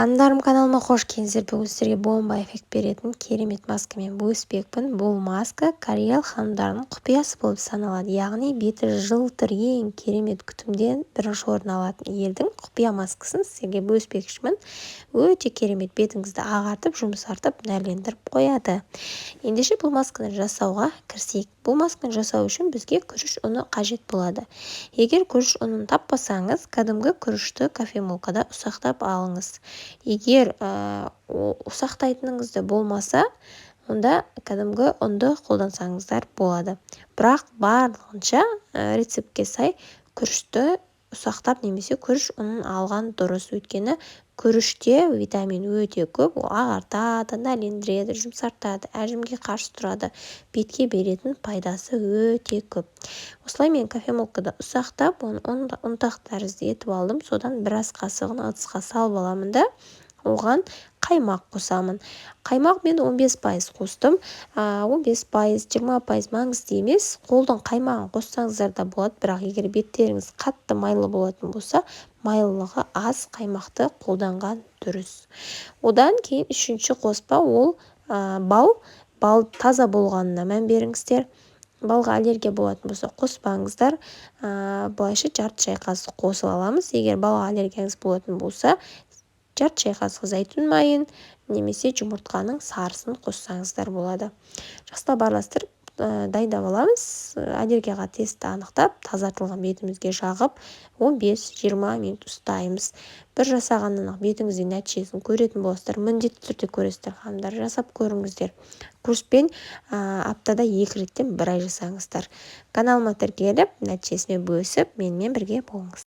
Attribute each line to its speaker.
Speaker 1: Қандарым, каналыма қош келдіңіздер. Бүгін сіздерге бомба эффект беретін керемет маскамен бөліспекпін. Бұл маска кореялық ханымдардың құпиясы болып саналады. Яғни беті жылтыр, ең керемет күтімден бірінші орын алатын елдің құпия маскасын сіздерге бөліспекшімін. Өте керемет, бетіңізді ағартып, жұмсартып, нәрлендіріп қояды. Ендеше бұл масканы жасауға кірісейік. Бұл масканы жасау үшін бізге күріш ұны қажет болады. Егер күріш ұнын таппасаңыз, кәдімгі күрішті кофемолкада ұсақтап алыңыз. Егер ұсақтайтыныңызды болмаса, онда кәдімгі ұнды қолдансаңыздар болады. Бірақ барлығынша рецептке сай күрішті ұсақтап немесе күріш ұнын алған дұрыс. Өйткені күріште витамин өте көп, ол ағартады, нәрлендіреді, жұмсартады, әжімге қарсы тұрады. Бетке беретін пайдасы өте көп. Осылай мен кофемолкада ұсақтап, оны ұнтақ тәрізді етіп алдым. Содан біраз қасығын ыдысқа салып аламын да, оған қаймақ қосамын. Қаймақ мен 15% қостым. 15%, 20% маңызды емес. Қолдың қаймағын қоссаңыздар да болады, бірақ егер беттеріңіз қатты майлы болатын болса, майлылығы аз қаймақты қолданған дұрыс. Одан кейін үшінші қоспа ол бал. Бал таза болғанына мән беріңіздер. Балға аллергия болатын болса қоспаңыздар. Былайша жарты шай қасық қосып аламыз. Егер балға аллергияңыз болатын болса, жарты шай қасық зәйтүн майын немесе жұмыртқаның сарысын қоссаңыздар болады. Жақсылап араластырып дайындап аламыз. Аллергияға тестті анықтап, тазартылған бетімізге жағып 15-20 минут ұстаймыз. Бір жасағаннан бетіңіздің нәтижесін көретін боласыздар. Міндетті түрде көресіздер, ханымдар, жасап көріңіздер. Курспен аптада 2 реттен 1 ай жасаңыздар. Каналыма тіркеліп, нәтижесімен бөлісіп, менімен бірге болыңыз.